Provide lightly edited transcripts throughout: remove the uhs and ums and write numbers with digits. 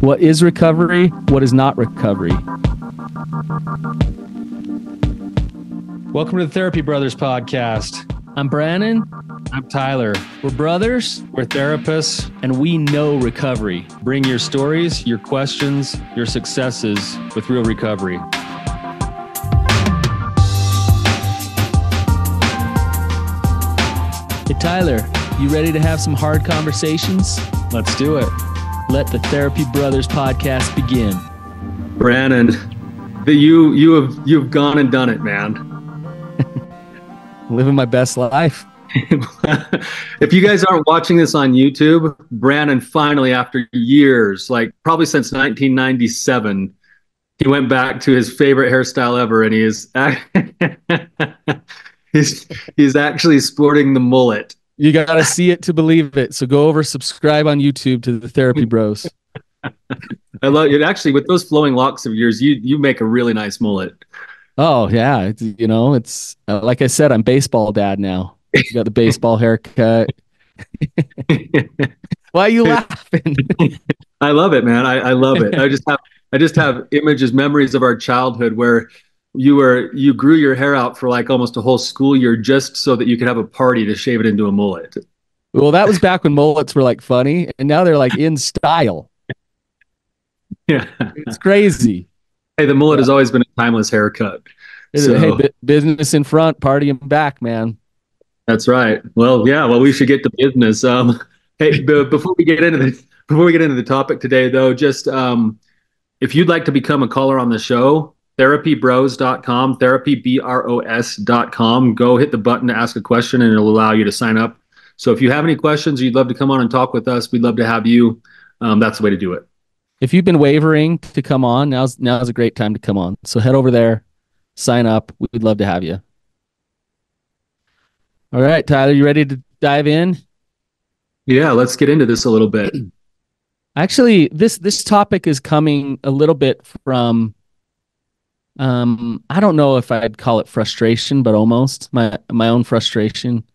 What is recovery? What is not recovery? Welcome to the Therapy Brothers podcast. I'm Brannon. I'm Tyler. We're brothers. We're therapists. And we know recovery. Bring your stories, your questions, your successes with real recovery. Hey, Tyler, you ready to have some hard conversations? Let's do it. Let the Therapy Brothers podcast begin. Brannon, you've gone and done it, man. Living my best life. If you guys aren't watching this on YouTube, Brannon finally, after years, like probably since 1997, he went back to his favorite hairstyle ever, and he is he's actually sporting the mullet. You got to see it to believe it. So go over, subscribe on YouTube to the Therapy Bros. I love it. Actually, with those flowing locks of yours, you make a really nice mullet. Oh yeah, it's like I said, I'm baseball dad now. You got the baseball haircut. Why are you laughing? I love it, man. I love it. I just have images, memories of our childhood where you grew your hair out for like almost a whole school year just so that you could have a party to shave it into a mullet. Well, that was back when mullets were like funny, and now they're like in style. Yeah, it's crazy. Hey, the mullet has always been a timeless haircut. Hey, business in front, party in back, man. That's right. Well, yeah. Well, we should get to business. Hey, before we get into the topic today, though, just if you'd like to become a caller on the show, therapybros.com, therapybros.com. Go hit the button to ask a question, and it'll allow you to sign up. So if you have any questions, or you'd love to come on and talk with us, we'd love to have you. That's the way to do it. If you've been wavering to come on, now's a great time to come on. So head over there, sign up. We'd love to have you. All right, Tyler, you ready to dive in? Yeah, let's get into this a little bit. Actually, this topic is coming a little bit from, I don't know if I'd call it frustration, but almost my own frustration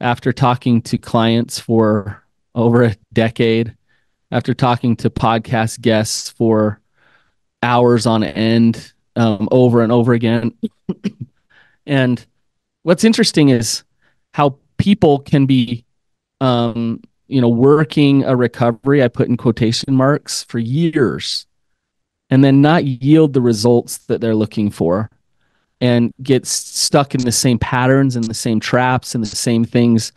after talking to clients for over a decade, after talking to podcast guests for hours on end, over and over again. And what's interesting is how people can be, working a recovery, I put in quotation marks, for years, and then not yield the results that they're looking for, and get stuck in the same patterns and the same traps and the same things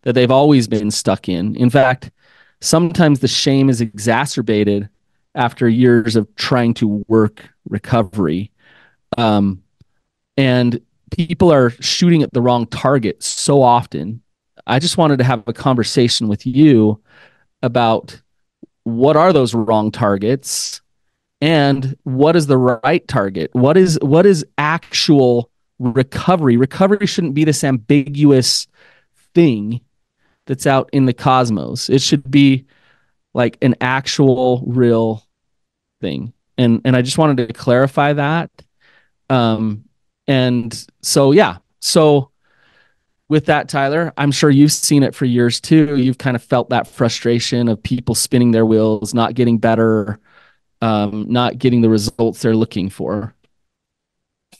that they've always been stuck in. In fact, sometimes the shame is exacerbated after years of trying to work recovery. And people are shooting at the wrong target so often. I just wanted to have a conversation with you about what are those wrong targets and what is the right target? What is actual recovery? Recovery shouldn't be this ambiguous thing that's out in the cosmos. It should be like an actual real thing. And I just wanted to clarify that. And so, yeah. So with that, Tyler, I'm sure you've seen it for years too. You've kind of felt that frustration of people spinning their wheels, not getting better, not getting the results they're looking for.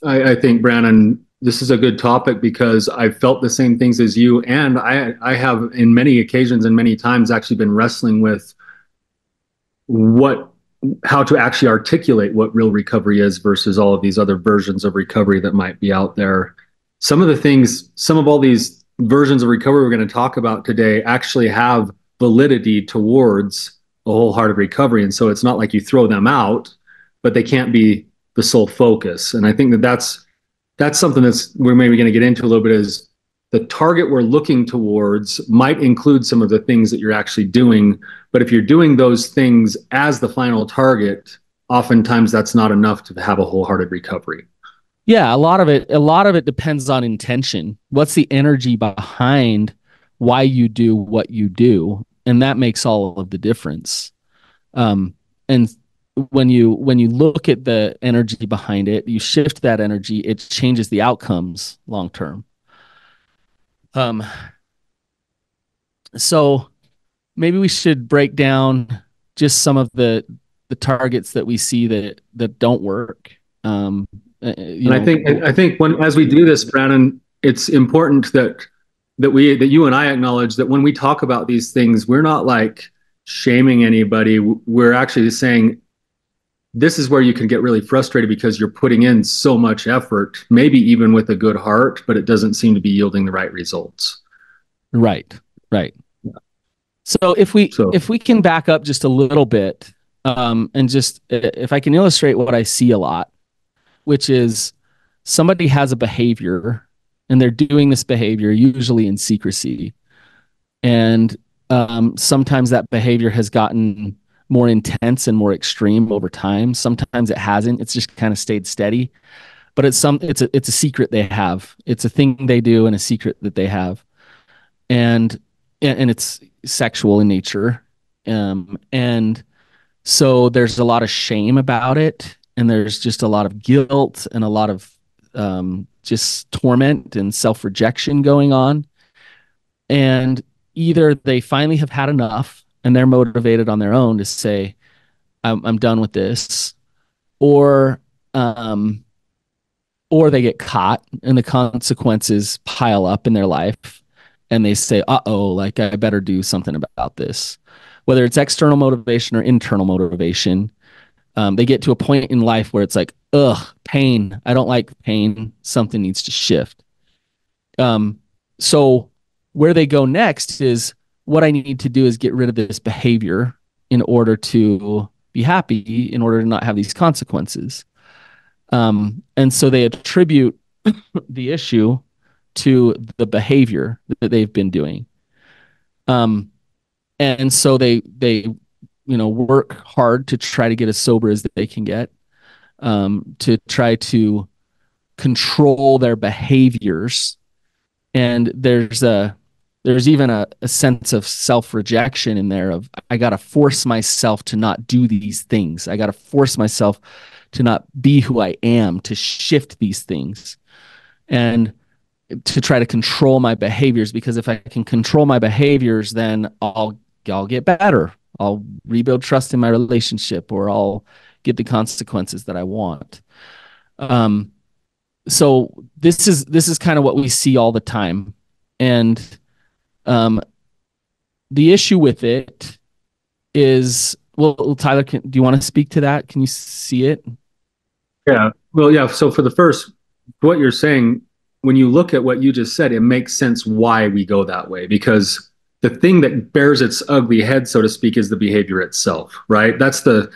I think, Brannon, this is a good topic because I've felt the same things as you. And I have in many occasions and many times actually been wrestling with how to actually articulate what real recovery is versus all of these other versions of recovery that might be out there. Some of all these versions of recovery we're going to talk about today actually have validity towards a wholehearted recovery. And so it's not like you throw them out, but they can't be the sole focus. And I think that's something we're maybe going to get into a little bit, is the target we're looking towards might include some of the things that you're actually doing. But if you're doing those things as the final target, oftentimes that's not enough to have a wholehearted recovery. Yeah, a lot of it depends on intention. What's the energy behind why you do what you do? And that makes all of the difference. And when you look at the energy behind it, you shift that energy, it changes the outcomes long term. So maybe we should break down just some of the the targets that we see that don't work. And I think when as we do this, Brannon, it's important that you and I acknowledge that when we talk about these things, we're not like shaming anybody. We're actually saying this is where you can get really frustrated because you're putting in so much effort, maybe even with a good heart, but it doesn't seem to be yielding the right results. Right, right. So if we can back up just a little bit, and just if I can illustrate what I see a lot, which is somebody has a behavior and they're doing this behavior usually in secrecy, and sometimes that behavior has gotten more intense and more extreme over time. Sometimes it hasn't. It's just kind of stayed steady. But it's a secret they have. It's a thing they do and a secret that they have, and it's sexual in nature, and so there's a lot of shame about it, and there's just a lot of guilt and a lot of just torment and self rejection going on, and either they finally have had enough and they're motivated on their own to say, I'm done with this, or um, or they get caught and the consequences pile up in their life and they say, uh-oh, like I better do something about this. Whether it's external motivation or internal motivation, they get to a point in life where it's like, ugh, pain. I don't like pain. Something needs to shift. So where they go next is, what I need to do is get rid of this behavior in order to be happy, in order to not have these consequences. And so they attribute the issue to the behavior that they've been doing. And so they work hard to try to get as sober as they can get, to try to control their behaviors. And there's even a sense of self-rejection in there of, I got to force myself to not do these things. I got to force myself to not be who I am, to shift these things and to try to control my behaviors, because if I can control my behaviors, then I'll get better. I'll rebuild trust in my relationship, or I'll get the consequences that I want. So this is kind of what we see all the time. And the issue with it is, well, Tyler, do you want to speak to that? Can you see it? Yeah. Well, yeah. So for the first, what you're saying, when you look at what you just said, it makes sense why we go that way, because the thing that bears its ugly head, so to speak, is the behavior itself, right? That's the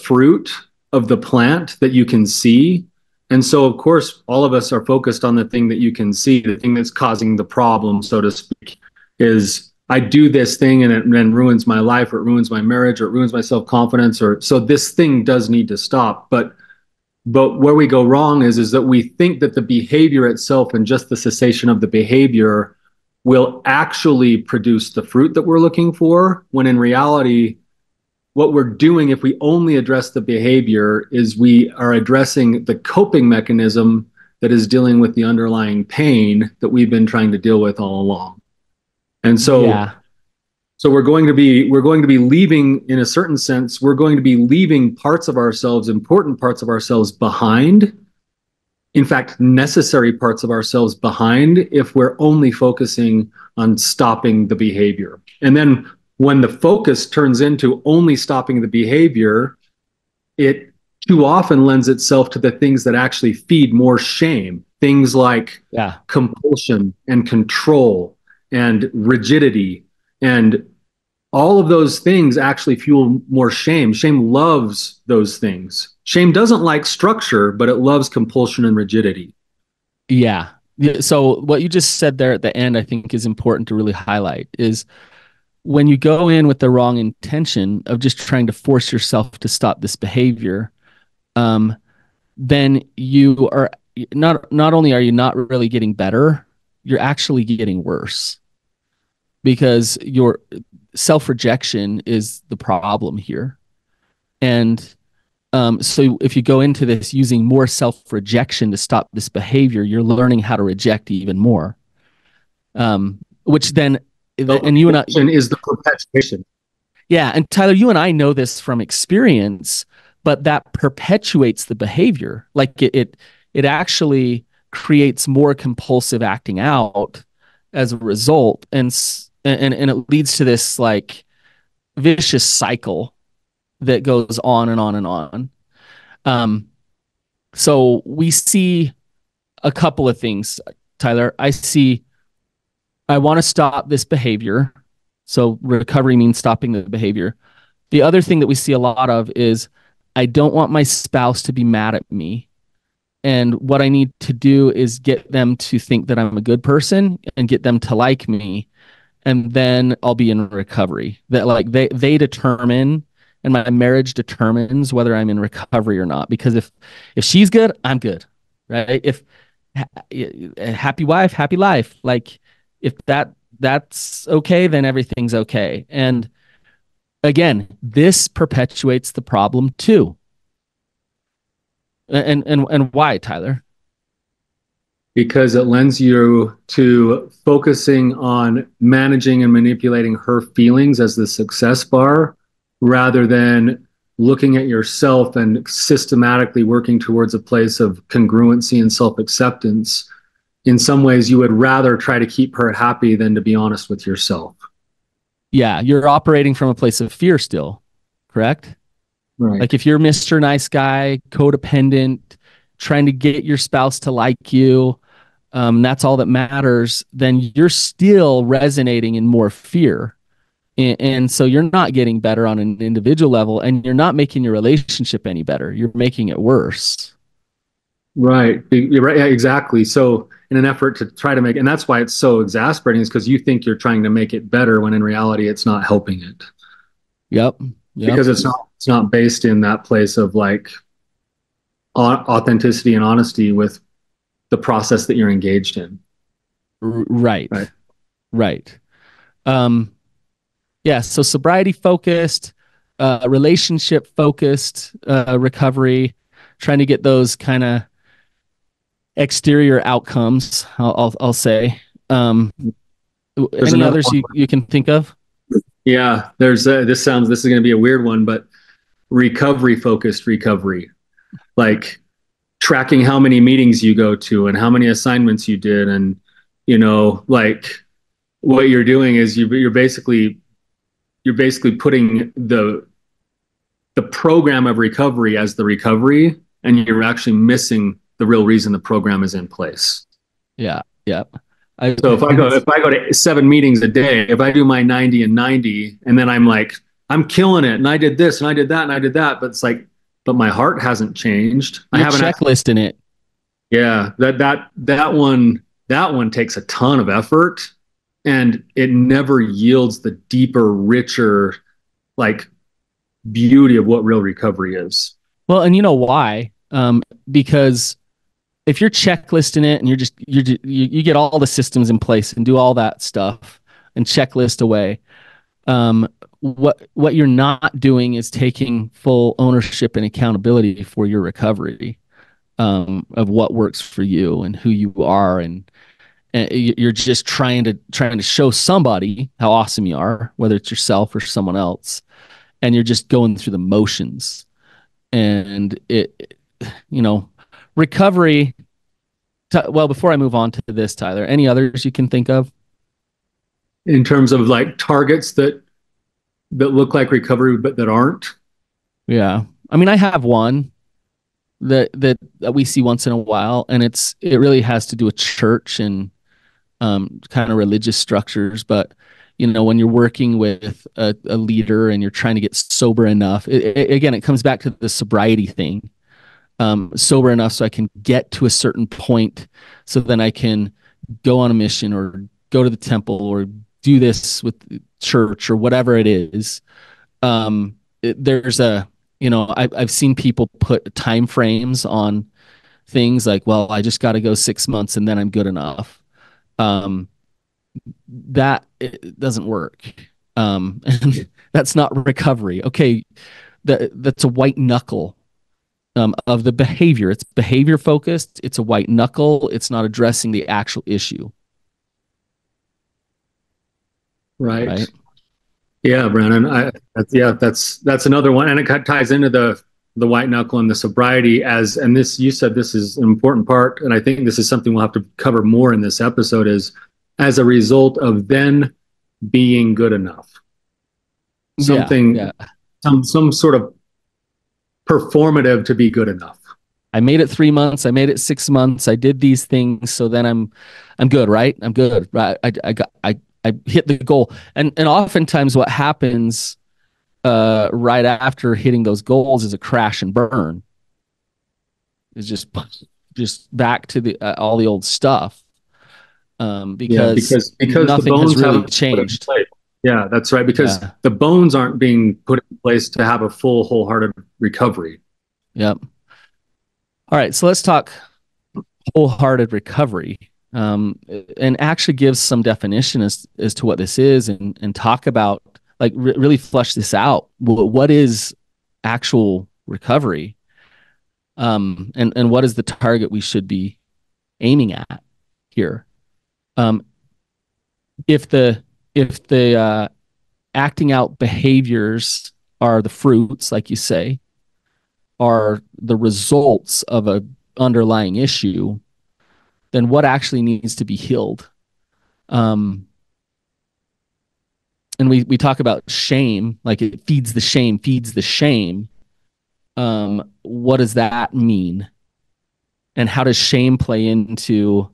fruit of the plant that you can see. And so, of course, all of us are focused on the thing that you can see. The thing that's causing the problem, so to speak, is I do this thing and it then ruins my life, or it ruins my marriage, or it ruins my self-confidence, or so this thing does need to stop. But where we go wrong is that we think that the behavior itself and just the cessation of the behavior will actually produce the fruit that we're looking for, when in reality, what we're doing, if we only address the behavior, is we are addressing the coping mechanism that is dealing with the underlying pain that we've been trying to deal with all along. And so, Yeah. so we're going to be leaving, in a certain sense, we're going to be leaving parts of ourselves, important parts of ourselves behind. In fact, necessary parts of ourselves behind, if we're only focusing on stopping the behavior. And then when the focus turns into only stopping the behavior, it too often lends itself to the things that actually feed more shame. Things like compulsion and control and rigidity, and all of those things actually fuel more shame. Shame loves those things. Shame doesn't like structure, but it loves compulsion and rigidity. Yeah. So what you just said there at the end, I think is important to really highlight, is when you go in with the wrong intention of just trying to force yourself to stop this behavior, then you are not only are you not really getting better, you're actually getting worse, because your self-rejection is the problem here. And so if you go into this using more self-rejection to stop this behavior, you're learning how to reject even more. Which then, and you and I, is the perpetuation. Yeah, and Tyler, you and I know this from experience, but that perpetuates the behavior. Like it actually creates more compulsive acting out as a result, and it leads to this like vicious cycle that goes on and on and on. Um, so we see a couple of things, Tyler. I want to stop this behavior. So recovery means stopping the behavior. The other thing that we see a lot of is I don't want my spouse to be mad at me. And what I need to do is get them to think that I'm a good person and get them to like me. And then I'll be in recovery. That like they determine and my marriage determines whether I'm in recovery or not. Because if she's good, I'm good. Right. If happy wife, happy life. Like if that's okay, then everything's okay. And again, this perpetuates the problem too. And why, Tyler? Because it lends you to focusing on managing and manipulating her feelings as the success bar rather than looking at yourself and systematically working towards a place of congruency and self-acceptance. In some ways, you would rather try to keep her happy than to be honest with yourself. Yeah, you're operating from a place of fear still, correct? Right. Like if you're Mr. Nice Guy, codependent, trying to get your spouse to like you, that's all that matters, then you're still resonating in more fear. And so you're not getting better on an individual level, and you're not making your relationship any better. You're making it worse. Right. You're right. Yeah, exactly. So in an effort to try to make, and that's why it's so exasperating is because you think you're trying to make it better when in reality it's not helping it. Yep. Yep. Because it's not based in that place of like authenticity and honesty with the process that you're engaged in. Right. Right. Right. Um, yeah. So sobriety focused, relationship focused, recovery, trying to get those kind of exterior outcomes. I'll say. There's Any another others one. you can think of? Yeah, this is going to be a weird one, but recovery focused recovery, like tracking how many meetings you go to and how many assignments you did, and like what you're doing is you're basically putting the program of recovery as the recovery, and you're actually missing the real reason the program is in place. Yeah. Yeah. I, So if I go to 7 meetings a day, if I do my 90 and 90, and then I'm like, I'm killing it, and I did this and I did that and I did that, but it's like, but my heart hasn't changed. I you're haven't actually, checklisting it. yeah, that one takes a ton of effort, and it never yields the deeper, richer, like beauty of what real recovery is. Well, and you know why? Because if you're checklisting it and you get all the systems in place and do all that stuff and checklist away, what you're not doing is taking full ownership and accountability for your recovery, of what works for you and who you are, and you're just trying to show somebody how awesome you are, whether it's yourself or someone else, and you're just going through the motions. And you know, recovery. Well, before I move on to this, Tyler, any others you can think of? In terms of like targets that look like recovery but that aren't. Yeah, I mean, I have one that we see once in a while, and it really has to do with church and kind of religious structures. But when you're working with a leader and you're trying to get sober enough, again, it comes back to the sobriety thing. Sober enough so I can get to a certain point, so then I can go on a mission or go to the temple or do this with church or whatever it is. There's I've seen people put time frames on things like, well, I just got to go 6 months and then I'm good enough. Um, that it doesn't work. And that's not recovery. Okay, that's a white knuckle, of the behavior. It's behavior focused. It's a white knuckle. It's not addressing the actual issue. Right. Right. Yeah, Brannon. That's another one, and it ties into the white knuckle and the sobriety as. And this, you said this is an important part, and I think this is something we'll have to cover more in this episode. Is as a result of then being good enough, Yeah, something, yeah. some sort of performative to be good enough. I made it 3 months. I made it 6 months. I did these things, so then I'm good, right? I'm good, right? I hit the goal, and oftentimes what happens right after hitting those goals is a crash and burn. It's just back to the all the old stuff, Yeah, because because the nothing has bones really haven't been put in changed. place. Yeah, that's right. Because Yeah, the bones aren't being put in place to have a full, wholehearted recovery. yep. All right, so let's talk wholehearted recovery, and actually give some definition as to what this is, and talk about, like, really flush this out. What is actual recovery, and what is the target we should be aiming at here? Um, if the acting out behaviors are the fruits, like you say, are the results of a underlying issue, then what actually needs to be healed? Um, and we talk about shame, like it feeds the shame, feeds the shame. What does that mean? And how does shame play into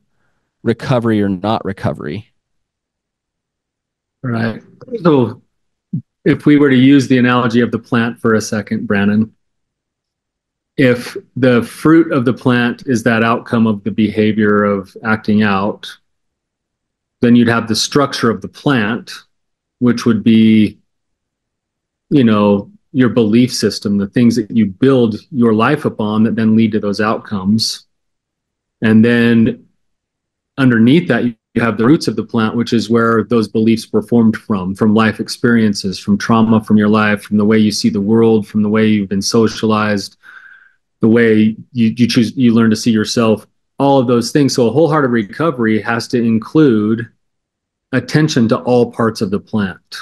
recovery or not recovery? Right. So if we were to use the analogy of the plant for a second, Brannon, if the fruit of the plant is that outcome of the behavior of acting out, then you'd have the structure of the plant, which would be, your belief system, the things that you build your life upon that then lead to those outcomes. And then underneath that, you have the roots of the plant, which is where those beliefs were formed from life experiences, from trauma from your life, from the way you see the world, from the way you've been socialized, the way you learn to see yourself, all of those things. So a wholehearted recovery has to include attention to all parts of the plant.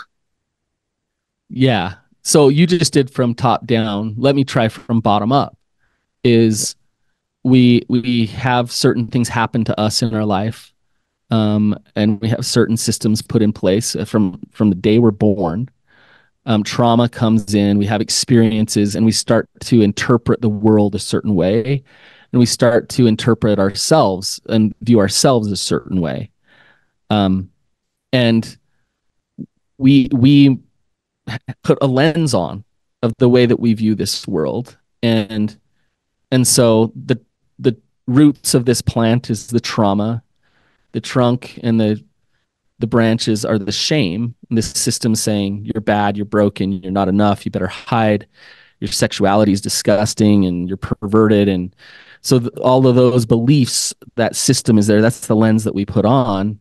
Yeah. So you just did from top down. Let me try from bottom up. Is we have certain things happen to us in our life, and we have certain systems put in place from the day we're born. Trauma comes in, we have experiences, and we start to interpret the world a certain way, and we start to interpret ourselves and view ourselves a certain way. And we put a lens on of the way that we view this world, and so the roots of this plant is the trauma, the trunk and the branches are the shame. This system saying you're bad, you're broken, you're not enough, you better hide, your sexuality is disgusting, and you're perverted. And so all of those beliefs, that system is there. That's the lens that we put on,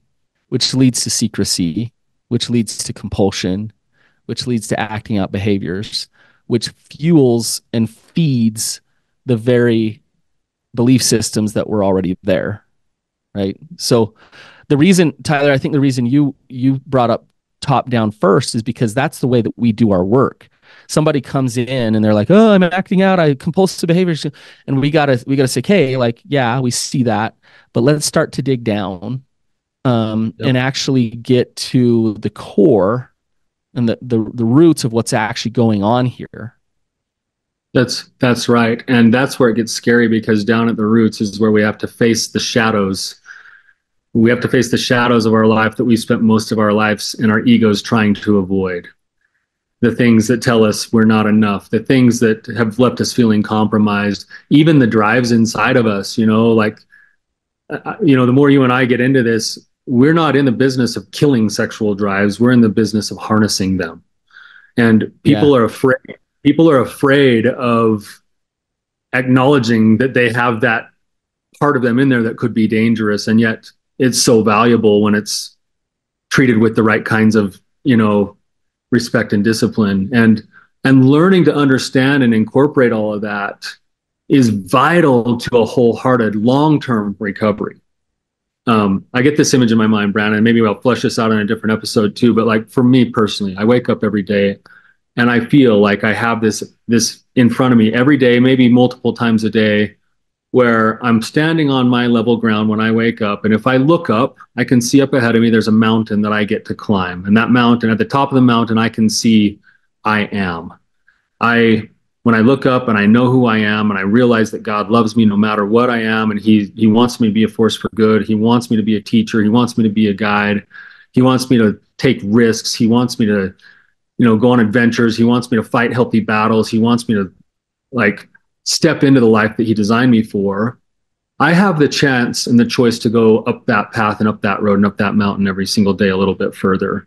which leads to secrecy, which leads to compulsion, which leads to acting out behaviors, which fuels and feeds the very belief systems that were already there. Right. So the reason, Tyler, I think the reason you brought up top down first is because that's the way that we do our work. Somebody comes in and they're like, "Oh, I'm acting out, I compulsive behaviors," and we gotta say, "Okay, like, yeah, we see that, but let's start to dig down, Yep. and actually get to the core and the roots of what's actually going on here." That's right. And that's where it gets scary because down at the roots is where we have to face the shadows. We have to face the shadows of our life that we spent most of our lives in our egos trying to avoid. The things that tell us we're not enough, the things that have left us feeling compromised, even the drives inside of us, like, the more you and I get into this, we're not in the business of killing sexual drives. We're in the business of harnessing them. And Yeah. people are afraid of acknowledging that they have that part of them in there that could be dangerous. And yet it's so valuable when it's treated with the right kinds of, respect and discipline. And learning to understand and incorporate all of that is vital to a wholehearted long-term recovery. I get this image in my mind, Brandon. Maybe I'll flesh this out in a different episode too. But like for me personally, I wake up every day and I feel like I have this in front of me every day, maybe multiple times a day, where I'm standing on my level ground when I wake up. And if I look up, I can see up ahead of me, there's a mountain that I get to climb. And that mountain, at the top of the mountain, I can see I am. I when I look up and I know who I am and I realize that God loves me no matter what I am, and he wants me to be a force for good. He wants me to be a teacher. He wants me to be a guide. He wants me to take risks. He wants me to, go on adventures. He wants me to fight healthy battles. He wants me to like step into the life that he designed me for. I have the chance and the choice to go up that path and up that road and up that mountain every single day a little bit further.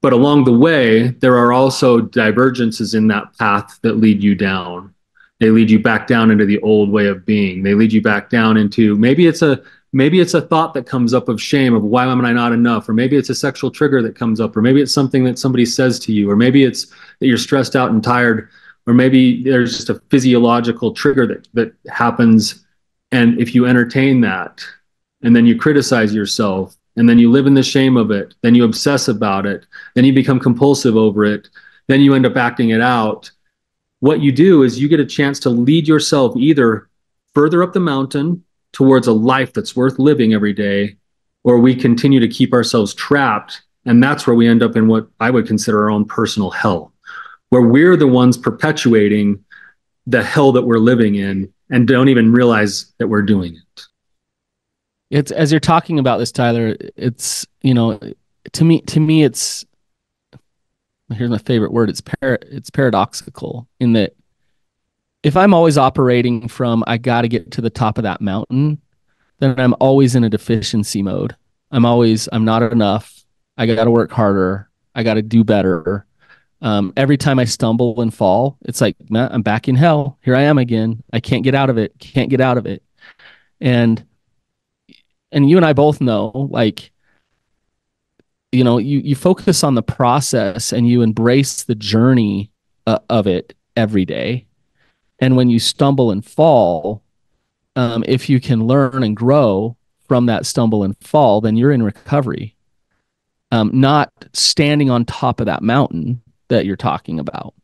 But along the way, there are also divergences in that path that lead you down. They lead you back down into the old way of being. They lead you back down into maybe it's a thought that comes up of shame of why am I not enough, or maybe it's a sexual trigger that comes up, or maybe it's something that somebody says to you, or maybe it's that you're stressed out and tired, or maybe there's just a physiological trigger that happens. And if you entertain that, and then you criticize yourself, and then you live in the shame of it, then you obsess about it, then you become compulsive over it, then you end up acting it out. What you do is you get a chance to lead yourself either further up the mountain towards a life that's worth living every day, or we continue to keep ourselves trapped. And that's where we end up in what I would consider our own personal hell, where we're the ones perpetuating the hell that we're living in and don't even realize that we're doing it. It's, as you're talking about this, Tyler, it's, to me, it's, here's my favorite word. It's paradoxical in that if I'm always operating from, I got to get to the top of that mountain, then I'm always in a deficiency mode. I'm not enough. I got to work harder. I got to do better. Every time I stumble and fall, it's like, man, I'm back in hell. Here I am again. I can't get out of it. Can't get out of it. And you and I both know, like, you focus on the process and you embrace the journey of it every day. And when you stumble and fall, if you can learn and grow from that stumble and fall, then you're in recovery, not standing on top of that mountain that you're talking about.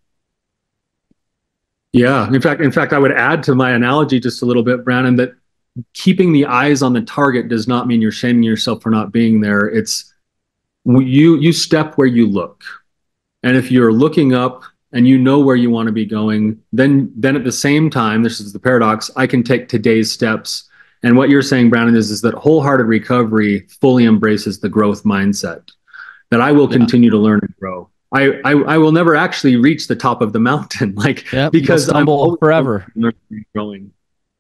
Yeah. In fact, I would add to my analogy just a little bit, Brannon, that keeping the eyes on the target does not mean you're shaming yourself for not being there. It's you step where you look. And if you're looking up and you know where you want to be going, then at the same time, this is the paradox, I can take today's steps. And what you're saying, Brannon, is that wholehearted recovery fully embraces the growth mindset, that I will continue to learn and grow. I will never actually reach the top of the mountain, because I'm always forever growing.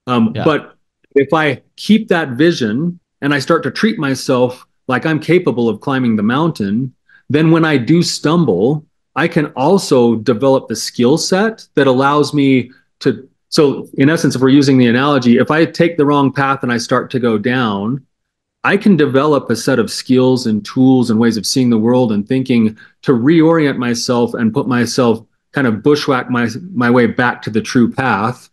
But if I keep that vision and I start to treat myself like I'm capable of climbing the mountain, then when I do stumble, I can also develop the skill set that allows me to. So in essence, if we're using the analogy, if I take the wrong path and I start to go down, I can develop a set of skills and tools and ways of seeing the world and thinking to reorient myself and put myself kind of bushwhack my way back to the true path.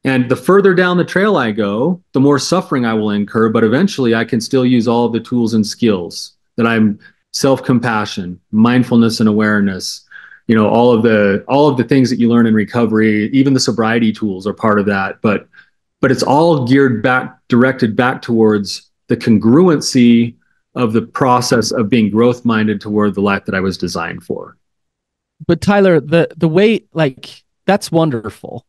And the further down the trail I go, the more suffering I will incur, but eventually I can still use all of the tools and skills that I'm self-compassion, mindfulness and awareness, all of the things that you learn in recovery, even the sobriety tools are part of that. But it's all directed back towards the congruency of the process of being growth minded toward the life that I was designed for. But Tyler, the way, like, that's wonderful.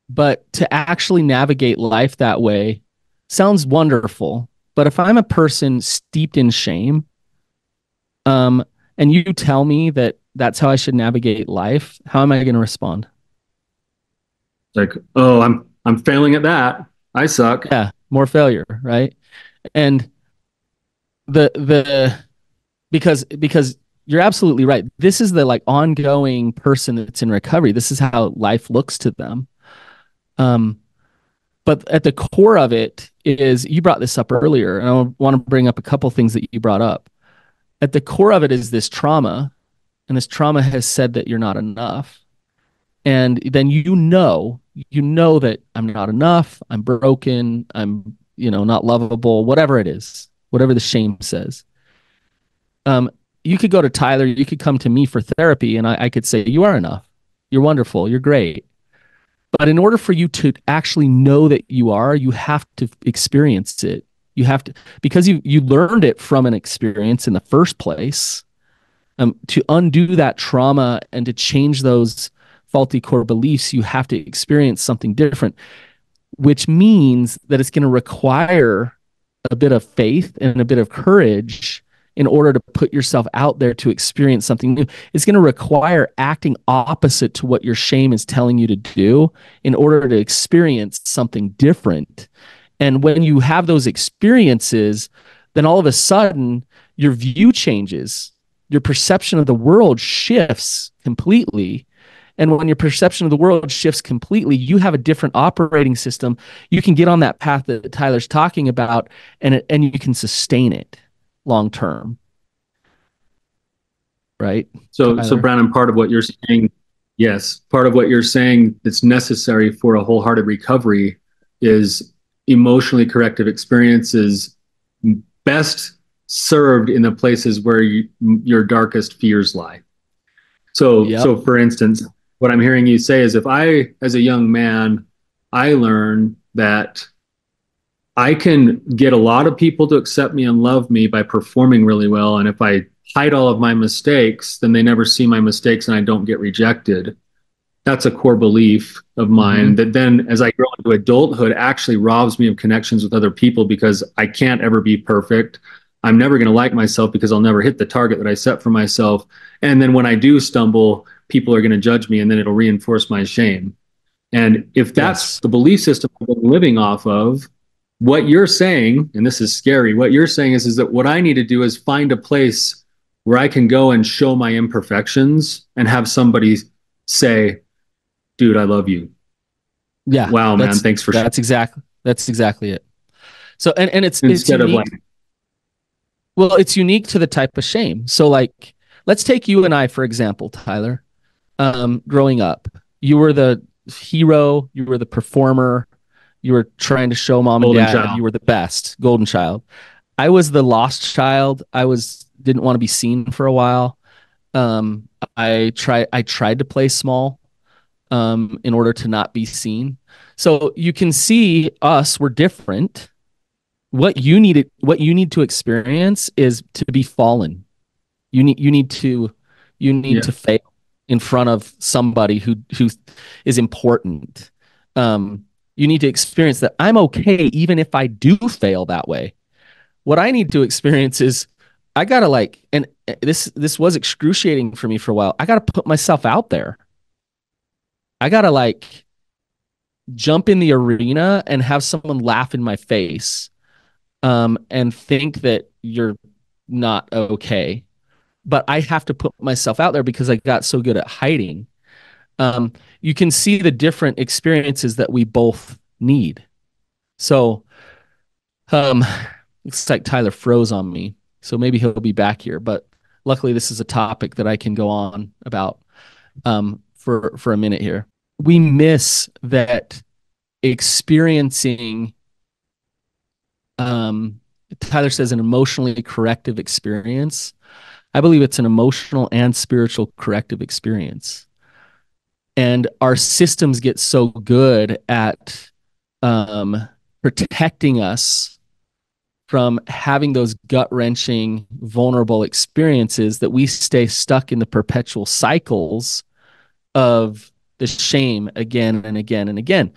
But to actually navigate life that way sounds wonderful. But if I'm a person steeped in shame, and you tell me that that's how I should navigate life, how am I going to respond? Like, oh, I'm failing at that. I suck. Yeah, more failure, right? And because you're absolutely right. This is the like ongoing person that's in recovery. This is how life looks to them. But at the core of it is, you brought this up earlier, and I want to bring up a couple things that you brought up. At the core of it is this trauma, and this trauma has said that you're not enough. And then you know that I'm not enough, I'm broken, I'm not lovable, whatever it is, whatever the shame says. You could go to Tyler, you could come to me for therapy, and I could say, you are enough. You're wonderful. You're great. But in order for you to actually know that you are, you have to experience it. You have to, because you learned it from an experience in the first place. To undo that trauma and to change those faulty core beliefs, you have to experience something different, which means that it's going to require a bit of faith and a bit of courage in order to put yourself out there to experience something new. It's going to require acting opposite to what your shame is telling you to do in order to experience something different. And when you have those experiences, then all of a sudden your view changes. Your perception of the world shifts completely. And when your perception of the world shifts completely, you have a different operating system. You can get on that path that Tyler's talking about, and you can sustain it long term. Right? So Brannon, part of what you're saying, yes, part of what you're saying that's necessary for a wholehearted recovery is emotionally corrective experiences best served in the places where your darkest fears lie. So for instance, what I'm hearing you say is if I, as a young man, I learn that I can get a lot of people to accept me and love me by performing really well. And if I hide all of my mistakes, then they never see my mistakes and I don't get rejected. That's a core belief of mine that then as I grow into adulthood actually robs me of connections with other people because I can't ever be perfect. I'm never going to like myself because I'll never hit the target that I set for myself. And then when I do stumble, people are going to judge me and then it'll reinforce my shame. And if that's the belief system I'm living off of, what you're saying, and this is scary, what you're saying is that what I need to do is find a place where I can go and show my imperfections and have somebody say, dude, I love you. Yeah. Wow, man. Thanks for sharing. That's exactly it. So, and it's instead it's unique. Of like, well, it's unique to the type of shame. So like, let's take you and I, for example, Tyler, growing up, you were the hero, you were the performer, you were trying to show mom and dad you were the best, golden child. I was the lost child. Didn't want to be seen for a while. I tried to play small in order to not be seen. So you can see us, we're different. What you need to experience is to be fallen. You need to fail in front of somebody who is important. You need to experience that I'm okay even if I do fail that way. What I need to experience is I gotta and this was excruciating for me for a while. I gotta put myself out there. I gotta jump in the arena and have someone laugh in my face, and think that you're not okay. But I have to put myself out there because I got so good at hiding. You can see the different experiences that we both need. So, looks like Tyler froze on me, so maybe he'll be back here. But luckily, this is a topic that I can go on about for a minute here. We miss that experiencing. Tyler says an emotionally corrective experience. I believe it's an emotional and spiritual corrective experience. And our systems get so good at protecting us from having those gut-wrenching, vulnerable experiences that we stay stuck in the perpetual cycles of the shame again and again and again.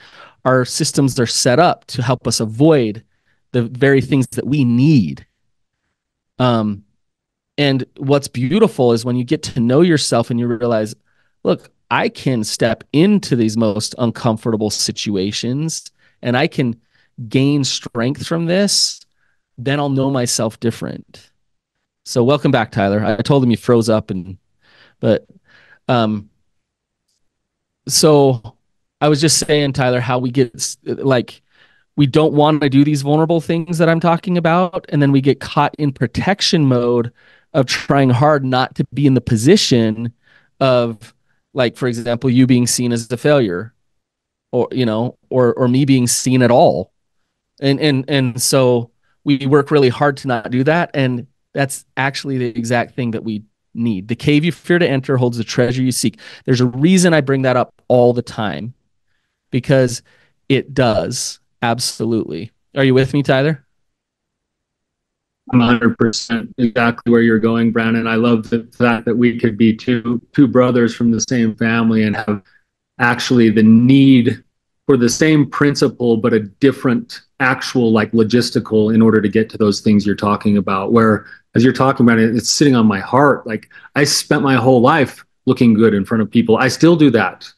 Our systems are set up to help us avoid the very things that we need. And what's beautiful is when you get to know yourself and you realize, look, I can step into these most uncomfortable situations and I can gain strength from this, then I'll know myself different. So welcome back, Tyler. I told him you froze up so I was just saying, Tyler, how we get we don't want to do these vulnerable things that I'm talking about. And then we get caught in protection mode of trying hard not to be in the position of, for example, you being seen as a failure or me being seen at all. And so we work really hard to not do that. And that's actually the exact thing that we need. The cave you fear to enter holds the treasure you seek. There's a reason I bring that up all the time, because it does. Absolutely. Are you with me, Tyler? I'm 100% exactly where you're going, Brannon. I love the fact that we could be two brothers from the same family and have actually the need for the same principle, but a different actual like logistical in order to get to those things you're talking about. Where as you're talking about it, it's sitting on my heart. Like I spent my whole life looking good in front of people. I still do that.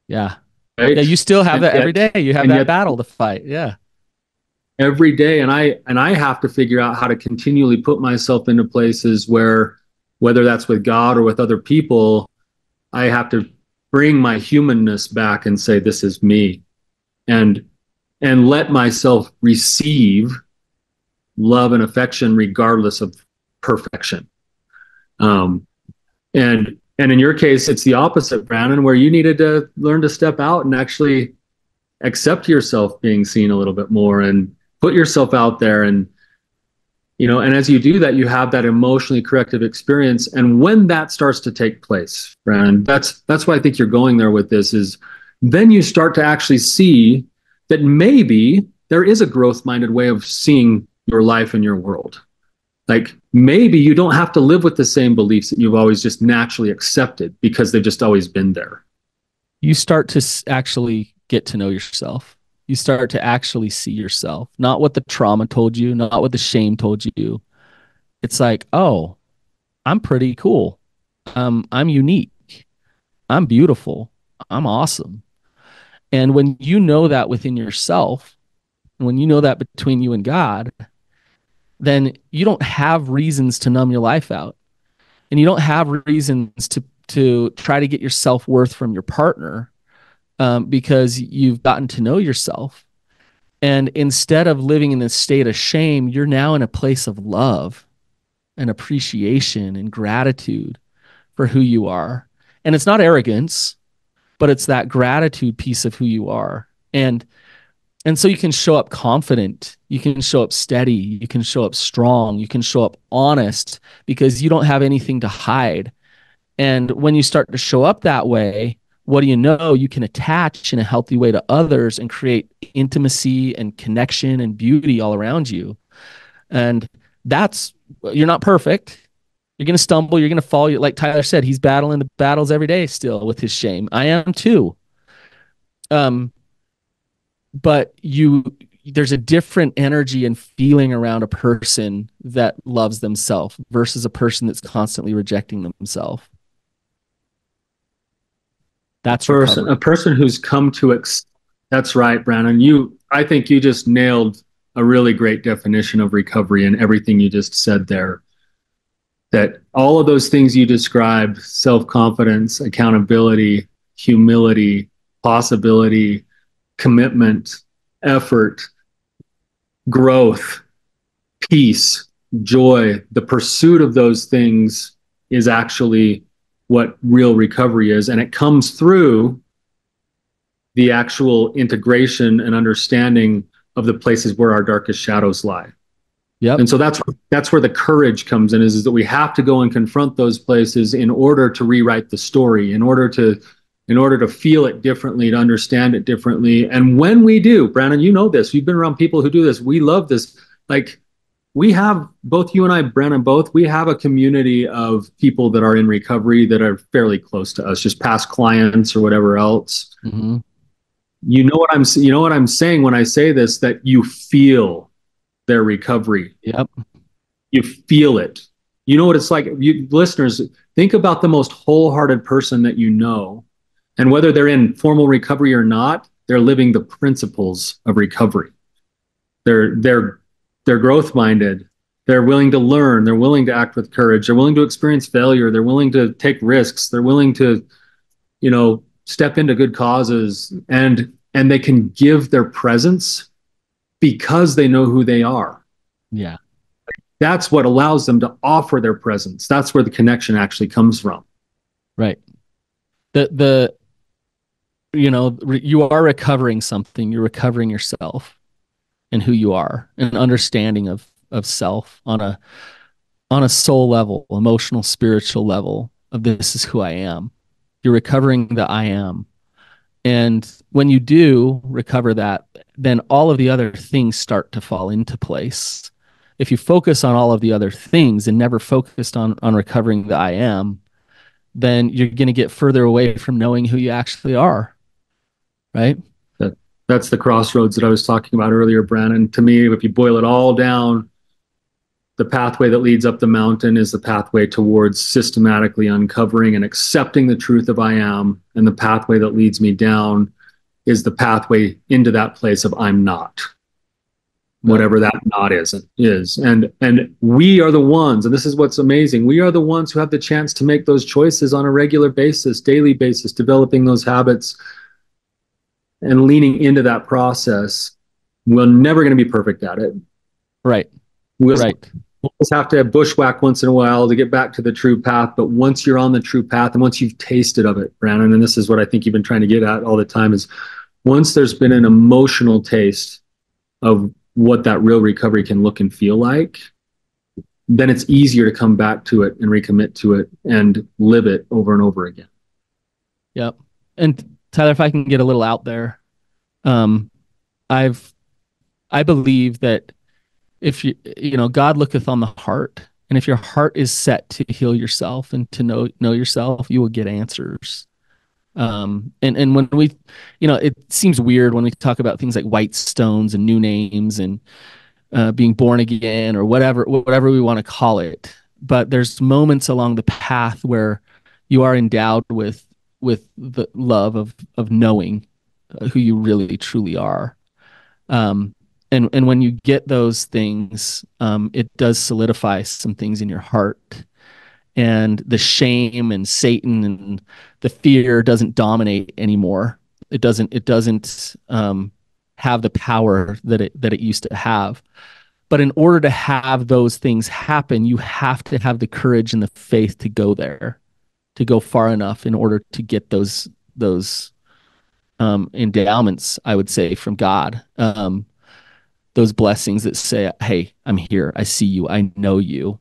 Yeah. Right. Yeah. You still have And that every yet, day. You have and that yet battle to fight. Yeah. every day, and I have to figure out how to continually put myself into places where, whether that's with God or with other people, I have to bring my humanness back and say, this is me. And let myself receive love and affection regardless of perfection. Um, and in your case, it's the opposite, Brannon, where you needed to learn to step out and actually accept yourself being seen a little bit more and put yourself out there. And and as you do that, you have that emotionally corrective experience. And when that starts to take place, Brannon, that's why I think you're going there with this, is then you start to actually see that maybe there is a growth-minded way of seeing your life and your world. Like maybe you don't have to live with the same beliefs that you've always just naturally accepted because they've just always been there. You start to actually get to know yourself. You start to actually see yourself, not what the trauma told you, not what the shame told you. It's like, oh, I'm pretty cool. I'm unique. I'm beautiful. I'm awesome. And when you know that within yourself, and when you know that between you and God, then you don't have reasons to numb your life out. And you don't have reasons to try to get your self-worth from your partner, because you've gotten to know yourself. And instead of living in this state of shame, you're now in a place of love and appreciation and gratitude for who you are. And it's not arrogance, but it's that gratitude piece of who you are. And so you can show up confident, you can show up steady, you can show up strong, you can show up honest because you don't have anything to hide. And when you start to show up that way, what do you know? You can attach in a healthy way to others and create intimacy and connection and beauty all around you. And that's, you're not perfect. You're going to stumble. You're going to fall. Like Tyler said, he's battling the battles every day still with his shame. I am too. Um, but there's a different energy and feeling around a person that loves themselves versus a person that's constantly rejecting themselves. That's recovery. A person who's come to that's right, Brannon. I think you just nailed a really great definition of recovery and everything you just said there. That all of those things you described, self-confidence, accountability, humility, possibility, commitment, effort, growth, peace, joy, the pursuit of those things is actually what real recovery is. And it comes through the actual integration and understanding of the places where our darkest shadows lie. Yep. And so that's where the courage comes in, is that we have to go and confront those places in order to rewrite the story, in order to feel it differently, to understand it differently. And when we do, Brannon, you know this, you've been around people who do this. We love this. Like we have, both you and I, Brannon, we have a community of people that are in recovery that are fairly close to us, just past clients or whatever else. Mm-hmm. You know what I'm saying when I say this, that you feel their recovery. Yep. You feel it. You know what it's like. You listeners, think about the most wholehearted person that you know. And whether they're in formal recovery or not, they're living the principles of recovery. They're growth minded. They're willing to learn. They're willing to act with courage. They're willing to experience failure. They're willing to take risks. They're willing to, step into good causes, and they can give their presence because they know who they are. Yeah. That's what allows them to offer their presence. That's where the connection actually comes from. Right. You are recovering something. You're recovering yourself. and who you are, an understanding of self on a soul level, emotional, spiritual level of this is who I am. You're recovering the I am. And when you do recover that, then all of the other things start to fall into place. If you focus on all of the other things and never focused on recovering the I am, then you're going to get further away from knowing who you actually are. Right. That, that's the crossroads that I was talking about earlier, Brannon. To me, if you boil it all down, the pathway that leads up the mountain is the pathway towards systematically uncovering and accepting the truth of I am. And the pathway that leads me down is the pathway into that place of I'm not, whatever that not is. And we are the ones, and this is what's amazing. We are the ones who have the chance to make those choices on a regular basis, daily basis, developing those habits and leaning into that process. We're never going to be perfect at it. Right. We'll just have to bushwhack once in a while to get back to the true path. But once you're on the true path and once you've tasted of it, Brannon, and this is what I think you've been trying to get at all the time, is once there's been an emotional taste of what that real recovery can look and feel like, then it's easier to come back to it and recommit to it and live it over and over again. Yep. And Tyler, if I can get a little out there, I believe that if God looketh on the heart, and if your heart is set to heal yourself and to know yourself, you will get answers. And when we, it seems weird when we talk about things like white stones and new names and being born again or whatever we want to call it. But there's moments along the path where you are endowed with the love of knowing who you really truly are. And when you get those things, it does solidify some things in your heart, and the shame and Satan and the fear doesn't dominate anymore. It doesn't have the power that it used to have. But in order to have those things happen, you have to have the courage and the faith to go there, to go far enough in order to get those endowments, I would say, from God. Those blessings that say, hey, I'm here. I see you. I know you.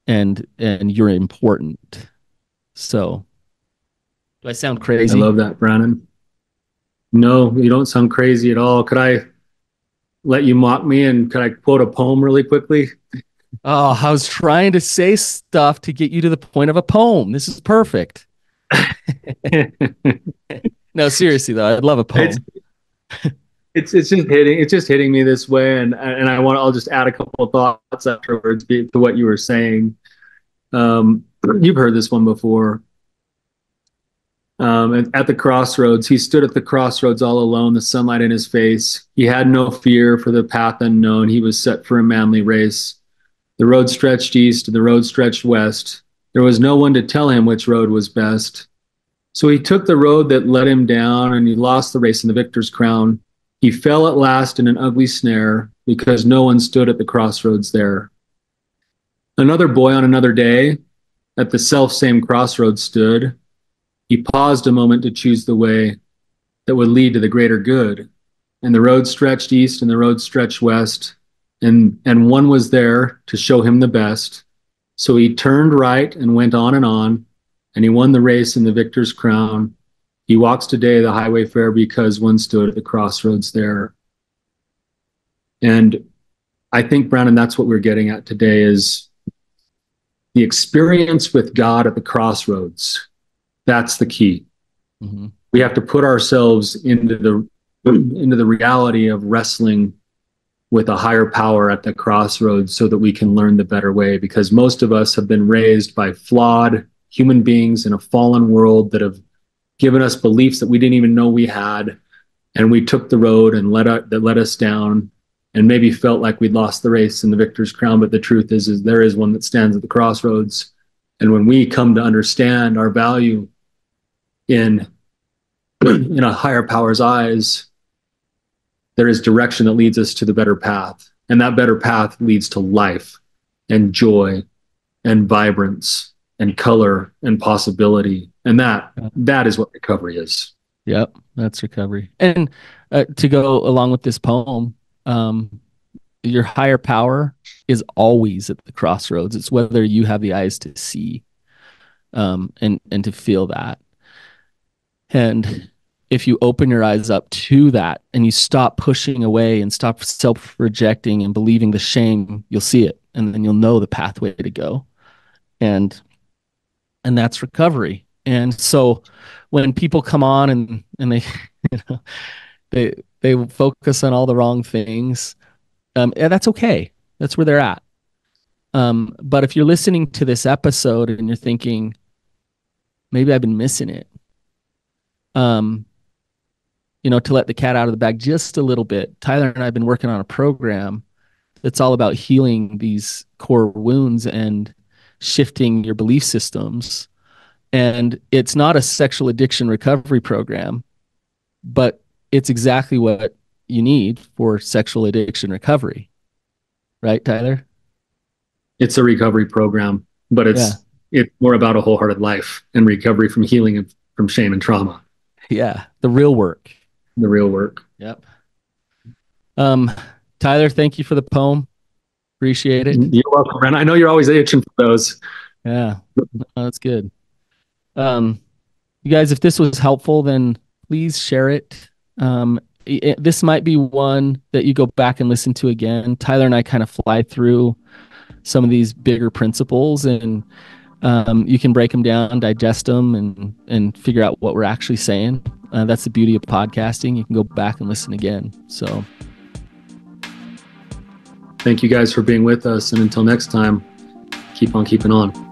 And you're important. So do I sound crazy? I love that, Brannon. No, you don't sound crazy at all. Could I let you mock me and could I quote a poem really quickly? Oh, I was trying to say stuff to get you to the point of a poem. This is perfect. No, seriously though, I'd love a poem. It's just hitting me this way, and I'll just add a couple of thoughts afterwards to what you were saying. You've heard this one before. At the crossroads, he stood at the crossroads all alone, the sunlight in his face. He had no fear for the path unknown. He was set for a manly race. The road stretched east and the road stretched west. There was no one to tell him which road was best. So he took the road that led him down, and he lost the race in the victor's crown. He fell at last in an ugly snare because no one stood at the crossroads there. Another boy on another day at the self-same crossroads stood. He paused a moment to choose the way that would lead to the greater good. And the road stretched east and the road stretched west, and one was there to show him the best. So he turned right and went on, and he won the race in the victor's crown. He walks today the highway fair because one stood at the crossroads there. And I think, Brannon, that's what we're getting at today, is the experience with God at the crossroads. That's the key. Mm-hmm. We have to put ourselves into the reality of wrestling with a higher power at the crossroads so that we can learn the better way, because most of us have been raised by flawed human beings in a fallen world that have given us beliefs that we didn't even know we had, and we took the road that let us down, and maybe felt like we'd lost the race in the victor's crown. But the truth is there is one that stands at the crossroads, and when we come to understand our value in a higher power's eyes, there is direction that leads us to the better path, and that better path leads to life and joy and vibrance and color and possibility. And that is what recovery is. Yep, that's recovery. And to go along with this poem, Um, your higher power is always at the crossroads. It's whether you have the eyes to see, and to feel that. And if you open your eyes up to that and you stop pushing away and stop self-rejecting and believing the shame, you'll see it, and then you'll know the pathway to go. And that's recovery. And so when people come on and they you know they focus on all the wrong things, and that's okay. That's where they're at. But if you're listening to this episode and you're thinking, maybe I've been missing it, um, to let the cat out of the bag just a little bit, Tyler and I have been working on a program that's all about healing these core wounds and shifting your belief systems. And it's not a sexual addiction recovery program, but it's exactly what you need for sexual addiction recovery. Right, Tyler? It's a recovery program, but it's more about a wholehearted life and recovery from healing and from shame and trauma. Yeah, the real work. The real work. Yep. Tyler, thank you for the poem. Appreciate it. You're welcome, Brannon. I know you're always itching for those. Yeah, that's good. You guys, if this was helpful, then please share it. This might be one that you go back and listen to again. Tyler and I kind of fly through some of these bigger principles, and you can break them down, digest them, and figure out what we're actually saying. That's the beauty of podcasting. You can go back and listen again. So thank you guys for being with us. And until next time, keep on keeping on.